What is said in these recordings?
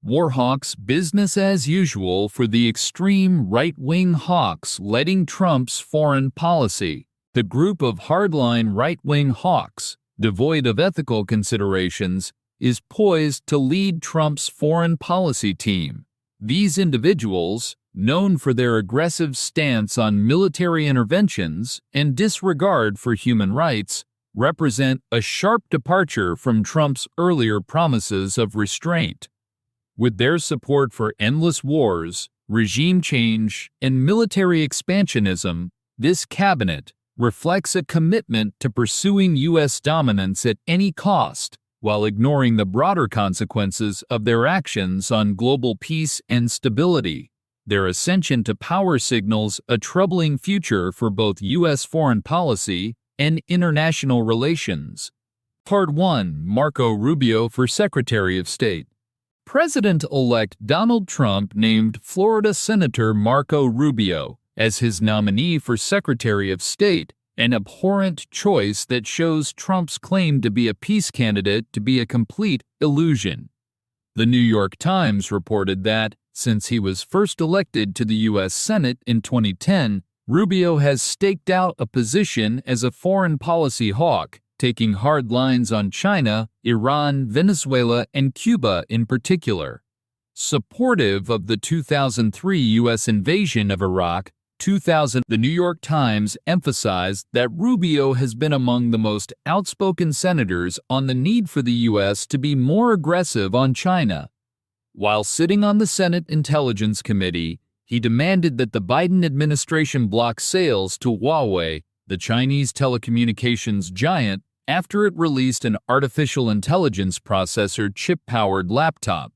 Warhawks business as usual for the extreme right-wing hawks leading Trump's foreign policy. The group of hardline right-wing hawks, devoid of ethical considerations, is poised to lead Trump's foreign policy team. These individuals, known for their aggressive stance on military interventions and disregard for human rights, represent a sharp departure from Trump's earlier promises of restraint. With their support for endless wars, regime change, and military expansionism, this cabinet reflects a commitment to pursuing U.S. dominance at any cost, while ignoring the broader consequences of their actions on global peace and stability. Their ascension to power signals a troubling future for both U.S. foreign policy and international relations. Part 1. Marco Rubio for Secretary of State. President-elect Donald Trump named Florida Senator Marco Rubio as his nominee for Secretary of State, an abhorrent choice that shows Trump's claim to be a peace candidate to be a complete illusion. The New York Times reported that, since he was first elected to the U.S. Senate in 2010, Rubio has staked out a position as a foreign policy hawk, taking hard lines on China, Iran, Venezuela, and Cuba in particular. Supportive of the 2003 U.S. invasion of Iraq, the New York Times emphasized that Rubio has been among the most outspoken senators on the need for the U.S. to be more aggressive on China. While sitting on the Senate Intelligence Committee, he demanded that the Biden administration block sales to Huawei, the Chinese telecommunications giant, after it released an artificial intelligence processor chip-powered laptop.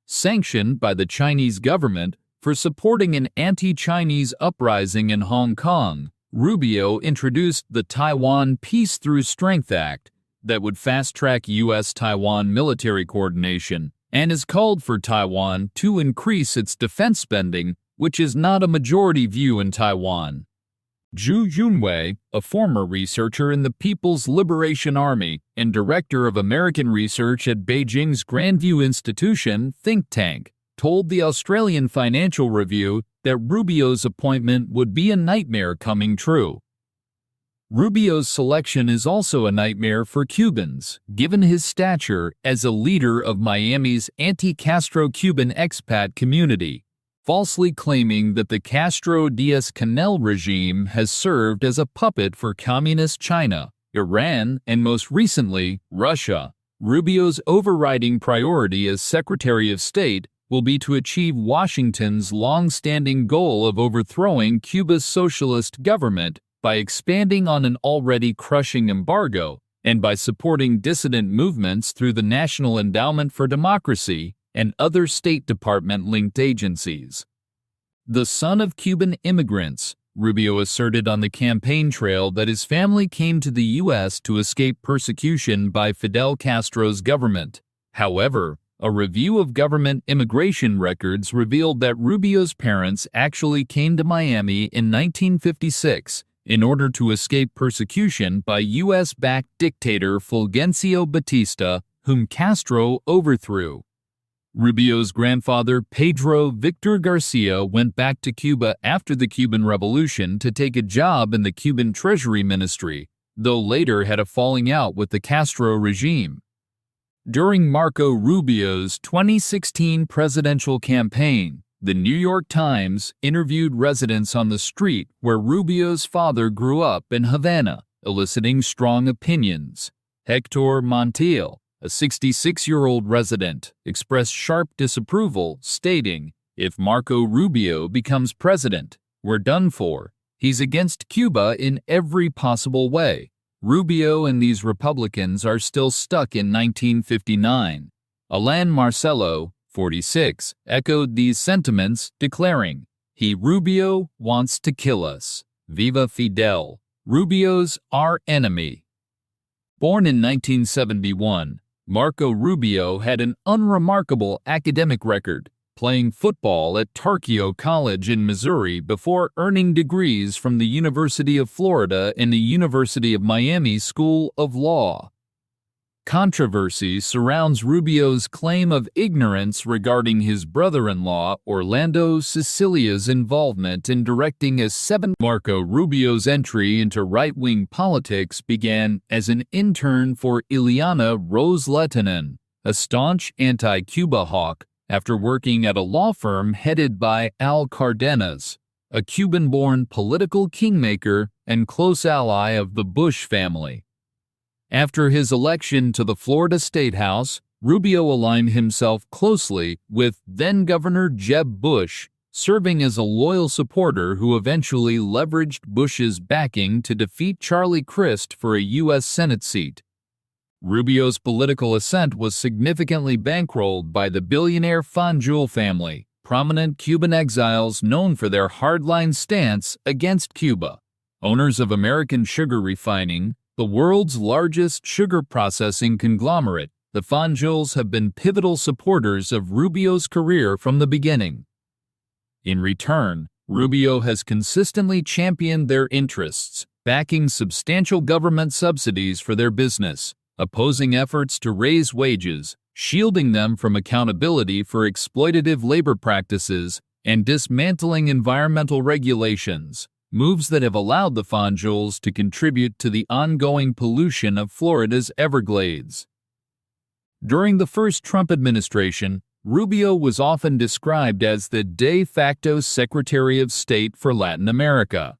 Sanctioned by the Chinese government for supporting an anti-Chinese uprising in Hong Kong, Rubio introduced the Taiwan Peace Through Strength Act that would fast-track U.S.-Taiwan military coordination and has called for Taiwan to increase its defense spending, which is not a majority view in Taiwan. Zhu Yunwei, a former researcher in the People's Liberation Army and director of American research at Beijing's Grandview Institution think tank, told the Australian Financial Review that Rubio's appointment would be a nightmare coming true. Rubio's selection is also a nightmare for Cubans, given his stature as a leader of Miami's anti-Castro Cuban expat community, falsely claiming that the Castro-Diaz-Canel regime has served as a puppet for Communist China, Iran, and most recently, Russia. Rubio's overriding priority as Secretary of State will be to achieve Washington's long-standing goal of overthrowing Cuba's socialist government by expanding on an already crushing embargo and by supporting dissident movements through the National Endowment for Democracy and other State Department-linked agencies. The son of Cuban immigrants, Rubio asserted on the campaign trail that his family came to the U.S. to escape persecution by Fidel Castro's government. However, a review of government immigration records revealed that Rubio's parents actually came to Miami in 1956 in order to escape persecution by U.S.-backed dictator Fulgencio Batista, whom Castro overthrew. Rubio's grandfather, Pedro Victor Garcia, went back to Cuba after the Cuban Revolution to take a job in the Cuban Treasury Ministry, though later had a falling out with the Castro regime. During Marco Rubio's 2016 presidential campaign, the New York Times interviewed residents on the street where Rubio's father grew up in Havana, eliciting strong opinions. Hector Montiel, a 66-year-old resident, expressed sharp disapproval, stating, "If Marco Rubio becomes president, we're done for. He's against Cuba in every possible way." Rubio and these Republicans are still stuck in 1959. Alain Marcello, 46, echoed these sentiments, declaring, "He Rubio wants to kill us. Viva Fidel. Rubio's our enemy." Born in 1971, Marco Rubio had an unremarkable academic record, playing football at Tarkio College in Missouri before earning degrees from the University of Florida and the University of Miami School of Law. Controversy surrounds Rubio's claim of ignorance regarding his brother-in-law Orlando Sicilia's involvement in directing a Marco Rubio's entry into right-wing politics began as an intern for Ileana Rose-Lehtinen, a staunch anti-Cuba hawk, after working at a law firm headed by Al Cardenas, a Cuban-born political kingmaker and close ally of the Bush family. After his election to the Florida State House, Rubio aligned himself closely with then-Governor Jeb Bush, serving as a loyal supporter who eventually leveraged Bush's backing to defeat Charlie Crist for a U.S. Senate seat. Rubio's political ascent was significantly bankrolled by the billionaire Fanjul family, prominent Cuban exiles known for their hardline stance against Cuba. Owners of American Sugar Refining, the world's largest sugar processing conglomerate, the Fanjuls have been pivotal supporters of Rubio's career from the beginning. In return, Rubio has consistently championed their interests, backing substantial government subsidies for their business, opposing efforts to raise wages, shielding them from accountability for exploitative labor practices, and dismantling environmental regulations, moves that have allowed the Fanjuls to contribute to the ongoing pollution of Florida's Everglades. During the first Trump administration, Rubio was often described as the de facto Secretary of State for Latin America.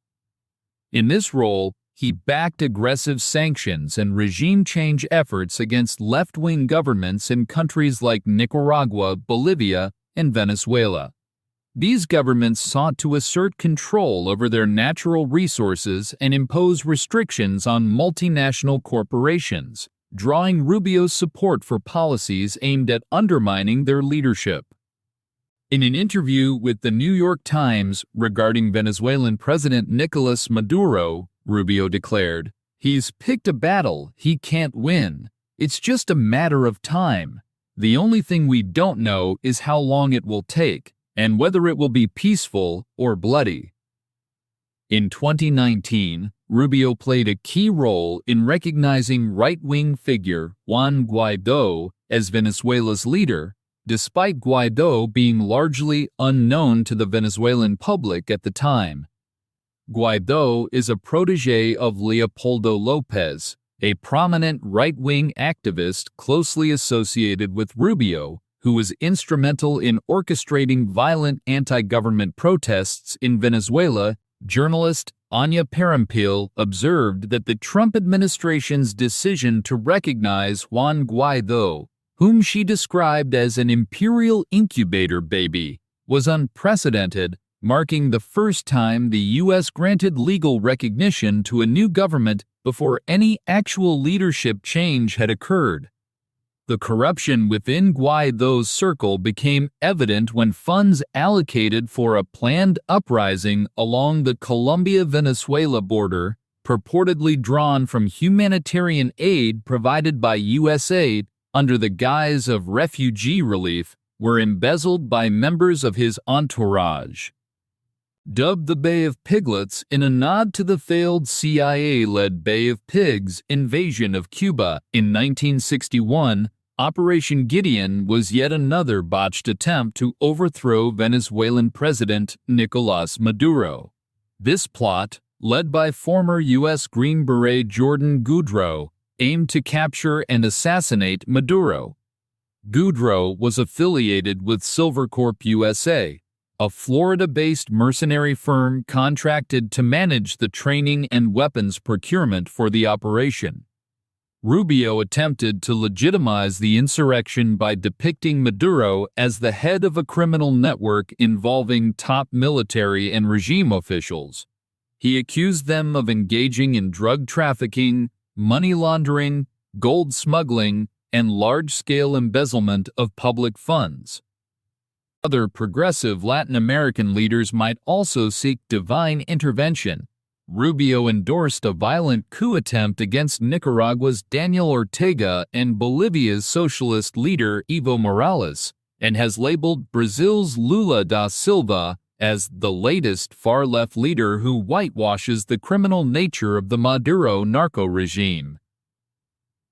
In this role, he backed aggressive sanctions and regime change efforts against left-wing governments in countries like Nicaragua, Bolivia, and Venezuela. These governments sought to assert control over their natural resources and impose restrictions on multinational corporations, drawing Rubio's support for policies aimed at undermining their leadership. In an interview with the New York Times regarding Venezuelan President Nicolas Maduro, Rubio declared, "He's picked a battle he can't win. It's just a matter of time. The only thing we don't know is how long it will take, and whether it will be peaceful or bloody." In 2019, Rubio played a key role in recognizing right-wing figure Juan Guaidó as Venezuela's leader, despite Guaidó being largely unknown to the Venezuelan public at the time. Guaidó is a protégé of Leopoldo López, a prominent right-wing activist closely associated with Rubio, who was instrumental in orchestrating violent anti-government protests in Venezuela. Journalist Anya Parampil observed that the Trump administration's decision to recognize Juan Guaidó, whom she described as an imperial incubator baby, was unprecedented, marking the first time the U.S. granted legal recognition to a new government before any actual leadership change had occurred. The corruption within Guaidó's circle became evident when funds allocated for a planned uprising along the Colombia-Venezuela border, purportedly drawn from humanitarian aid provided by USAID under the guise of refugee relief, were embezzled by members of his entourage. Dubbed the Bay of Piglets in a nod to the failed CIA-led Bay of Pigs invasion of Cuba in 1961, Operation Gideon was yet another botched attempt to overthrow Venezuelan President Nicolás Maduro. This plot, led by former U.S. Green Beret Jordan Goudreau, aimed to capture and assassinate Maduro. Goudreau was affiliated with Silvercorp USA, a Florida-based mercenary firm contracted to manage the training and weapons procurement for the operation. Rubio attempted to legitimize the insurrection by depicting Maduro as the head of a criminal network involving top military and regime officials. He accused them of engaging in drug trafficking, money laundering, gold smuggling, and large-scale embezzlement of public funds. Other progressive Latin American leaders might also seek divine intervention. Rubio endorsed a violent coup attempt against Nicaragua's Daniel Ortega and Bolivia's socialist leader Evo Morales, and has labeled Brazil's Lula da Silva as the latest far-left leader who whitewashes the criminal nature of the Maduro narco regime.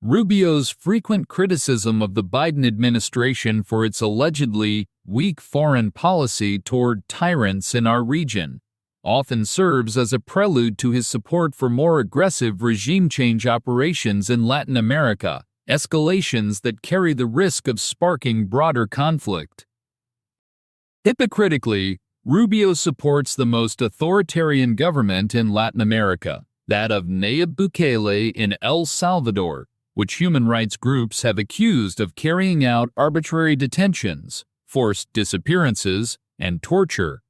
Rubio's frequent criticism of the Biden administration for its allegedly weak foreign policy toward tyrants in our region often serves as a prelude to his support for more aggressive regime change operations in Latin America, escalations that carry the risk of sparking broader conflict. Hypocritically, Rubio supports the most authoritarian government in Latin America, that of Nayib Bukele in El Salvador, which human rights groups have accused of carrying out arbitrary detentions, forced disappearances, and torture.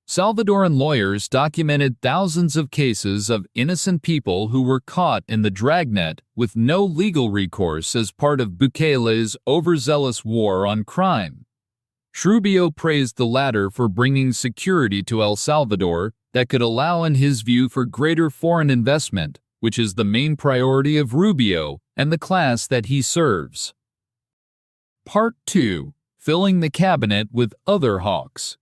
Salvadoran lawyers documented thousands of cases of innocent people who were caught in the dragnet with no legal recourse as part of Bukele's overzealous war on crime. Rubio praised the latter for bringing security to El Salvador that could allow, in his view, for greater foreign investment, which is the main priority of Rubio and the class that he serves. Part 2. Filling the cabinet with other hawks.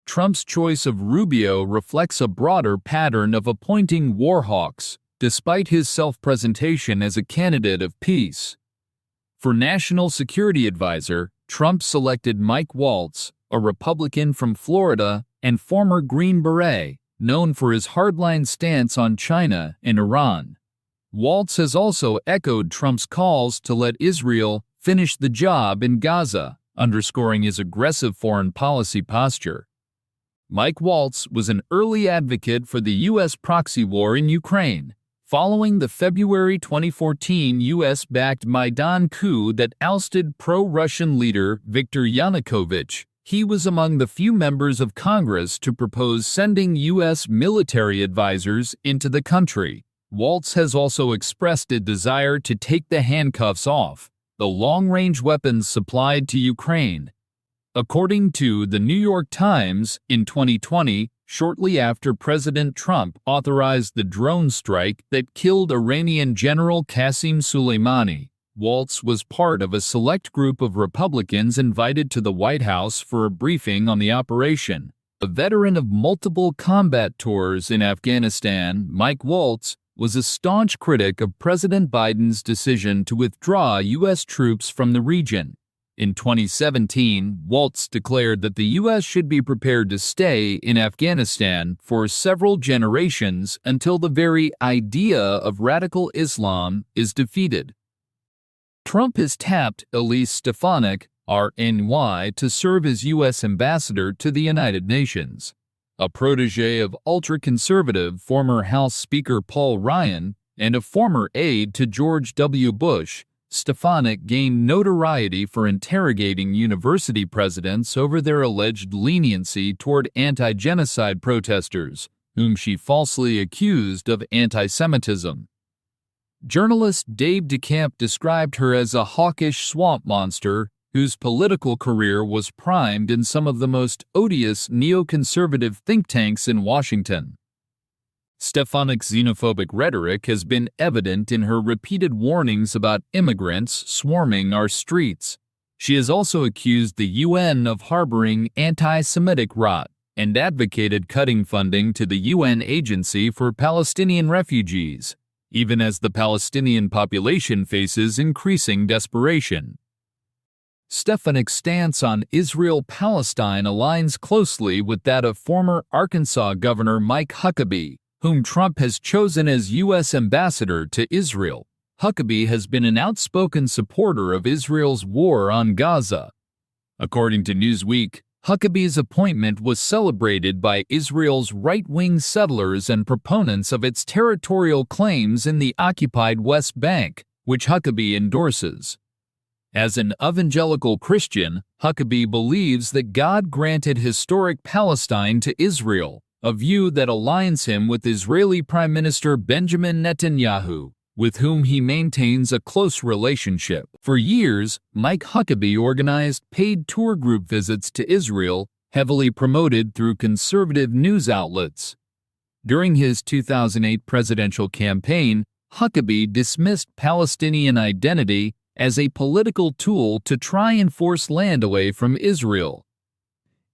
Trump's choice of Rubio reflects a broader pattern of appointing Warhawks, despite his self-presentation as a candidate of peace. For National Security Advisor, Trump selected Mike Waltz, a Republican from Florida and former Green Beret, known for his hardline stance on China and Iran. Waltz has also echoed Trump's calls to let Israel finish the job in Gaza, underscoring his aggressive foreign policy posture. Mike Waltz was an early advocate for the U.S. proxy war in Ukraine, following the February 2014 U.S.-backed Maidan coup that ousted pro-Russian leader Viktor Yanukovych. He was among the few members of Congress to propose sending U.S. military advisors into the country. Waltz has also expressed a desire to take the handcuffs off the long-range weapons supplied to Ukraine. According to the New York Times, in 2020, shortly after President Trump authorized the drone strike that killed Iranian General Qasem Soleimani, Waltz was part of a select group of Republicans invited to the White House for a briefing on the operation. A veteran of multiple combat tours in Afghanistan, Mike Waltz was a staunch critic of President Biden's decision to withdraw U.S. troops from the region. In 2017, Waltz declared that the U.S. should be prepared to stay in Afghanistan for several generations until the very idea of radical Islam is defeated. Trump has tapped Elise Stefanik, RNY, to serve as U.S. ambassador to the United Nations. A protege of ultra-conservative former House Speaker Paul Ryan and a former aide to George W. Bush, Stefanik gained notoriety for interrogating university presidents over their alleged leniency toward anti-genocide protesters, whom she falsely accused of anti-Semitism. Journalist Dave DeCamp described her as a hawkish swamp monster whose political career was primed in some of the most odious neoconservative think tanks in Washington. Stefanik's xenophobic rhetoric has been evident in her repeated warnings about immigrants swarming our streets. She has also accused the UN of harboring anti-Semitic rot and advocated cutting funding to the UN Agency for Palestinian Refugees, even as the Palestinian population faces increasing desperation. Stefanik's stance on Israel-Palestine aligns closely with that of former Arkansas Governor Mike Huckabee, whom Trump has chosen as U.S. ambassador to Israel. Huckabee has been an outspoken supporter of Israel's war on Gaza. According to Newsweek, Huckabee's appointment was celebrated by Israel's right-wing settlers and proponents of its territorial claims in the occupied West Bank, which Huckabee endorses. As an evangelical Christian, Huckabee believes that God granted historic Palestine to Israel, a view that aligns him with Israeli Prime Minister Benjamin Netanyahu, with whom he maintains a close relationship. For years, Mike Huckabee organized paid tour group visits to Israel, heavily promoted through conservative news outlets. During his 2008 presidential campaign, Huckabee dismissed Palestinian identity as a political tool to try and force land away from Israel.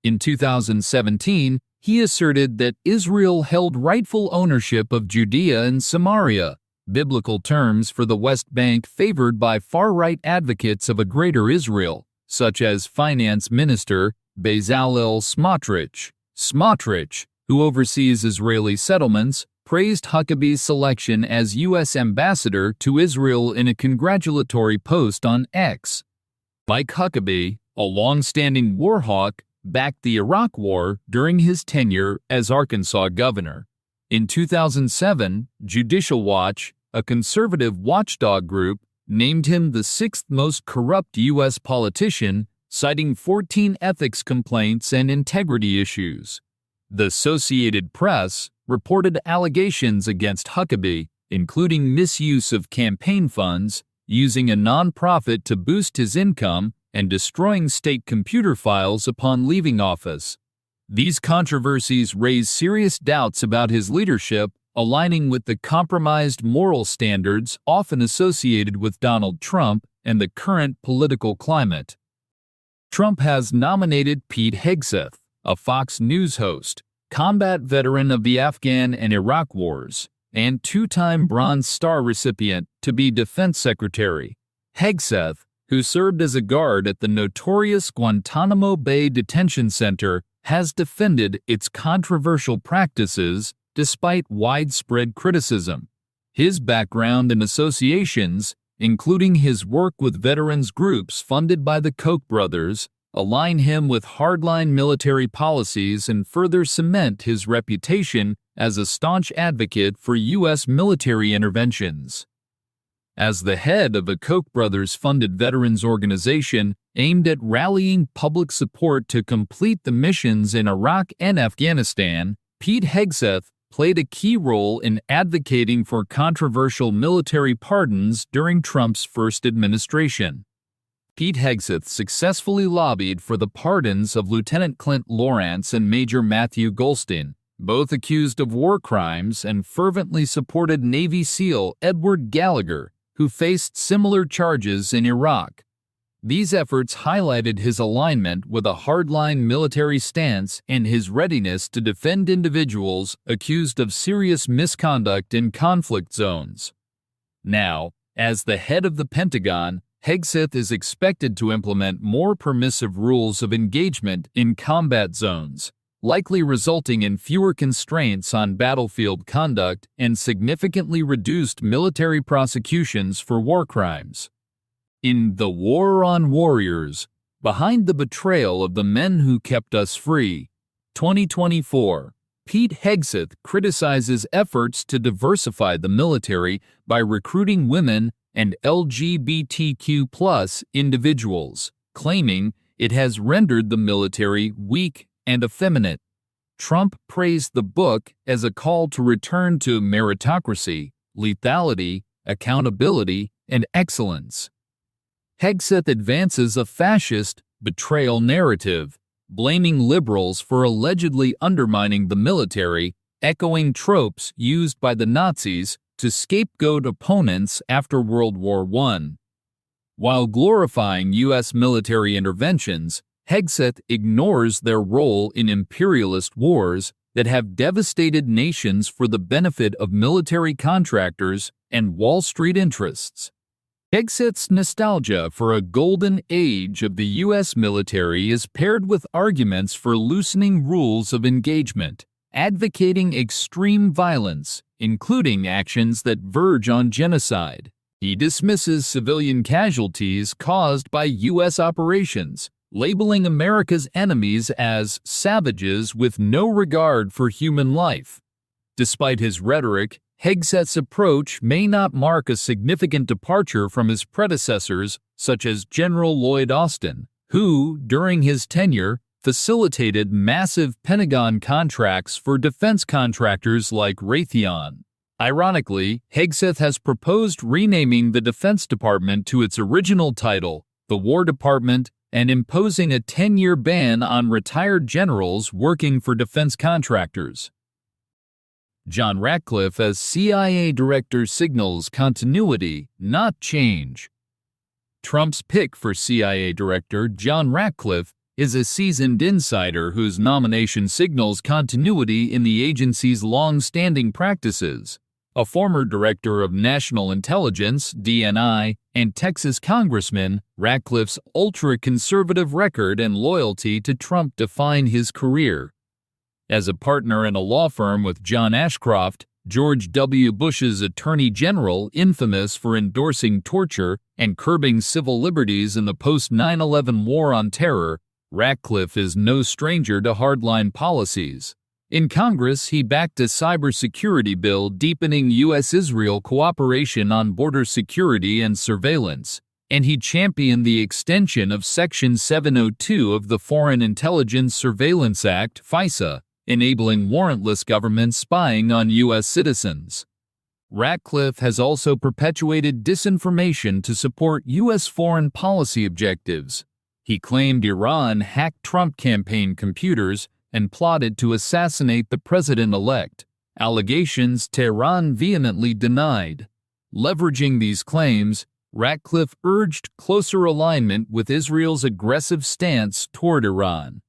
In 2017, he asserted that Israel held rightful ownership of Judea and Samaria, biblical terms for the West Bank favored by far-right advocates of a greater Israel, such as Finance Minister Bezalel Smotrich. Smotrich, who oversees Israeli settlements, praised Huckabee's selection as U.S. ambassador to Israel in a congratulatory post on X. Mike Huckabee, a long-standing Warhawk, backed the Iraq War during his tenure as Arkansas governor. In 2007, Judicial Watch, a conservative watchdog group, named him the sixth most corrupt U.S. politician, citing 14 ethics complaints and integrity issues. The Associated Press reported allegations against Huckabee, including misuse of campaign funds, using a nonprofit to boost his income, and destroying state computer files upon leaving office. These controversies raise serious doubts about his leadership, aligning with the compromised moral standards often associated with Donald Trump and the current political climate. Trump has nominated Pete Hegseth, a Fox News host, combat veteran of the Afghan and Iraq wars, and two-time Bronze Star recipient, to be Defense Secretary. Hegseth, who served as a guard at the notorious Guantanamo Bay Detention Center, has defended its controversial practices despite widespread criticism. His background and associations, including his work with veterans groups funded by the Koch brothers, align him with hardline military policies and further cement his reputation as a staunch advocate for U.S. military interventions. As the head of a Koch brothers-funded veterans organization aimed at rallying public support to complete the missions in Iraq and Afghanistan, Pete Hegseth played a key role in advocating for controversial military pardons during Trump's first administration. Pete Hegseth successfully lobbied for the pardons of Lieutenant Clint Lawrence and Major Matthew Golston, both accused of war crimes, and fervently supported Navy SEAL Edward Gallagher, who faced similar charges in Iraq. These efforts highlighted his alignment with a hardline military stance and his readiness to defend individuals accused of serious misconduct in conflict zones. Now, as the head of the Pentagon, Hegseth is expected to implement more permissive rules of engagement in combat zones, likely resulting in fewer constraints on battlefield conduct and significantly reduced military prosecutions for war crimes. In The War on Warriors, Behind the Betrayal of the Men Who Kept Us Free, 2024, Pete Hegseth criticizes efforts to diversify the military by recruiting women and LGBTQ+ individuals, claiming it has rendered the military weak and effeminate. Trump praised the book as a call to return to meritocracy, lethality, accountability, and excellence. Hegseth advances a fascist betrayal narrative, blaming liberals for allegedly undermining the military, echoing tropes used by the Nazis to scapegoat opponents after World War I. While glorifying U.S. military interventions, Hegseth ignores their role in imperialist wars that have devastated nations for the benefit of military contractors and Wall Street interests. Hegseth's nostalgia for a golden age of the U.S. military is paired with arguments for loosening rules of engagement, advocating extreme violence, including actions that verge on genocide. He dismisses civilian casualties caused by U.S. operations, labeling America's enemies as savages with no regard for human life. Despite his rhetoric, Hegseth's approach may not mark a significant departure from his predecessors, such as General Lloyd Austin, who, during his tenure, facilitated massive Pentagon contracts for defense contractors like Raytheon. Ironically, Hegseth has proposed renaming the Defense Department to its original title, the War Department, and imposing a 10-year ban on retired generals working for defense contractors. John Ratcliffe as CIA Director signals continuity, not change. Trump's pick for CIA Director, John Ratcliffe, is a seasoned insider whose nomination signals continuity in the agency's long-standing practices. A former director of national intelligence, DNI, and Texas congressman, Ratcliffe's ultra-conservative record and loyalty to Trump define his career. As a partner in a law firm with John Ashcroft, George W. Bush's Attorney General, infamous for endorsing torture and curbing civil liberties in the post-9/11 War on Terror, Ratcliffe is no stranger to hardline policies. In Congress, he backed a cybersecurity bill deepening U.S.-Israel cooperation on border security and surveillance, and he championed the extension of Section 702 of the Foreign Intelligence Surveillance Act, FISA, enabling warrantless government spying on U.S. citizens. Ratcliffe has also perpetuated disinformation to support U.S. foreign policy objectives. He claimed Iran hacked Trump campaign computers and plotted to assassinate the president-elect, allegations Tehran vehemently denied. Leveraging these claims, Ratcliffe urged closer alignment with Israel's aggressive stance toward Iran.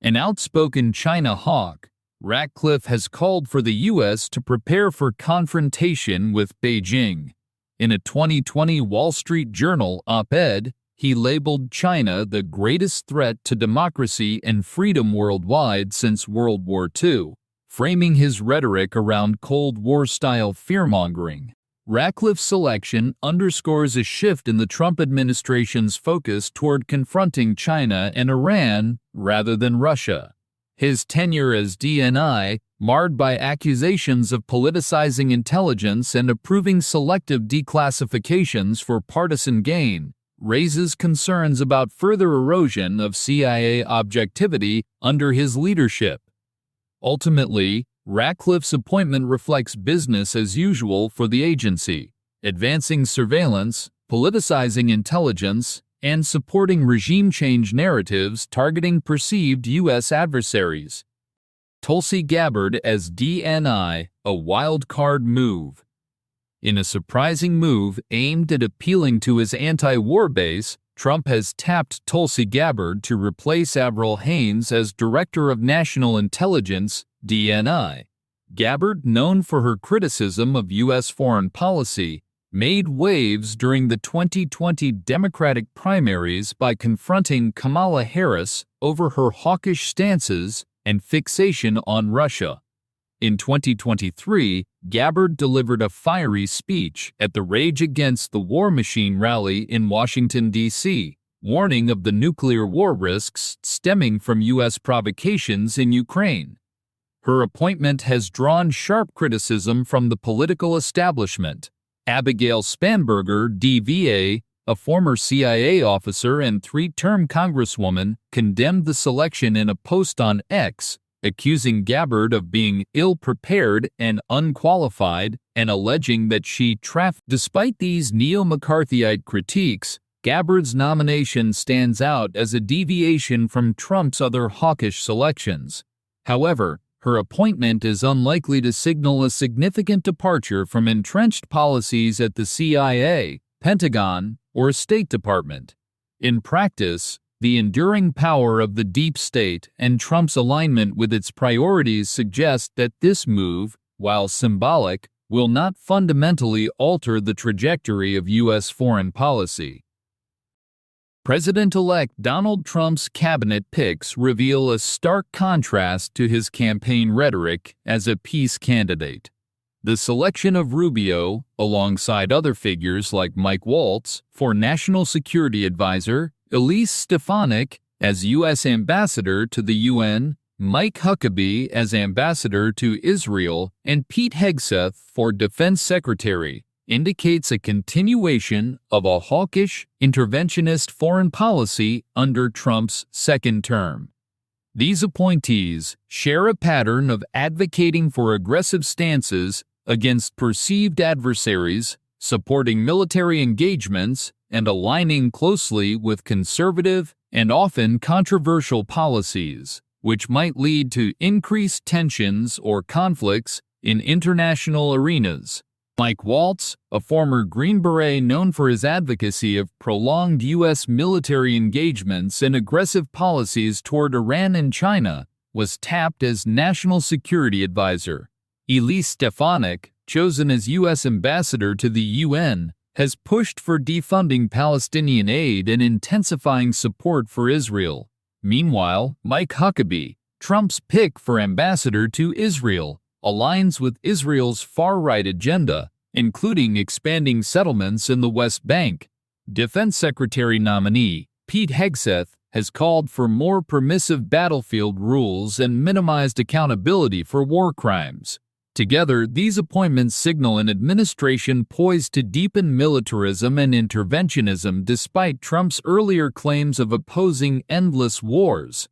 An outspoken China hawk, Ratcliffe has called for the U.S. to prepare for confrontation with Beijing. In a 2020 Wall Street Journal op-ed, he labeled China the greatest threat to democracy and freedom worldwide since World War II, framing his rhetoric around Cold War-style fearmongering. Ratcliffe's selection underscores a shift in the Trump administration's focus toward confronting China and Iran rather than Russia. His tenure as DNI, marred by accusations of politicizing intelligence and approving selective declassifications for partisan gain, raises concerns about further erosion of CIA objectivity under his leadership. Ultimately, Ratcliffe's appointment reflects business as usual for the agency, advancing surveillance, politicizing intelligence, and supporting regime change narratives targeting perceived U.S. adversaries. Tulsi Gabbard as DNI, a wild card move. In a surprising move aimed at appealing to his anti-war base, Trump has tapped Tulsi Gabbard to replace Avril Haines as Director of National Intelligence, DNI. Gabbard, known for her criticism of U.S. foreign policy, made waves during the 2020 Democratic primaries by confronting Kamala Harris over her hawkish stances and fixation on Russia. In 2023, Gabbard delivered a fiery speech at the Rage Against the War Machine rally in Washington, D.C., warning of the nuclear war risks stemming from U.S. provocations in Ukraine. Her appointment has drawn sharp criticism from the political establishment. Abigail Spanberger, DVA, a former CIA officer and three-term congresswoman, condemned the selection in a post on X, accusing Gabbard of being ill-prepared and unqualified and alleging that she trafficked. Despite these neo-McCarthyite critiques, Gabbard's nomination stands out as a deviation from Trump's other hawkish selections. However, her appointment is unlikely to signal a significant departure from entrenched policies at the CIA, Pentagon, or State Department. In practice, the enduring power of the deep state and Trump's alignment with its priorities suggest that this move, while symbolic, will not fundamentally alter the trajectory of U.S. foreign policy. President-elect Donald Trump's cabinet picks reveal a stark contrast to his campaign rhetoric as a peace candidate. The selection of Rubio, alongside other figures like Mike Waltz, for National Security Advisor, Elise Stefanik as U.S. Ambassador to the UN, Mike Huckabee as Ambassador to Israel, and Pete Hegseth for Defense Secretary, indicates a continuation of a hawkish, interventionist foreign policy under Trump's second term. These appointees share a pattern of advocating for aggressive stances against perceived adversaries, supporting military engagements, and aligning closely with conservative and often controversial policies, which might lead to increased tensions or conflicts in international arenas. Mike Waltz, a former Green Beret known for his advocacy of prolonged U.S. military engagements and aggressive policies toward Iran and China, was tapped as National Security Advisor. Elise Stefanik, chosen as U.S. ambassador to the UN, has pushed for defunding Palestinian aid and intensifying support for Israel. Meanwhile, Mike Huckabee, Trump's pick for ambassador to Israel, aligns with Israel's far-right agenda, including expanding settlements in the West Bank. Defense Secretary nominee Pete Hegseth has called for more permissive battlefield rules and minimized accountability for war crimes. Together, these appointments signal an administration poised to deepen militarism and interventionism despite Trump's earlier claims of opposing endless wars.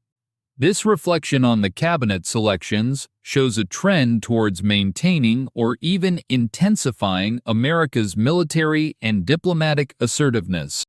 This reflection on the cabinet selections shows a trend towards maintaining or even intensifying America's military and diplomatic assertiveness.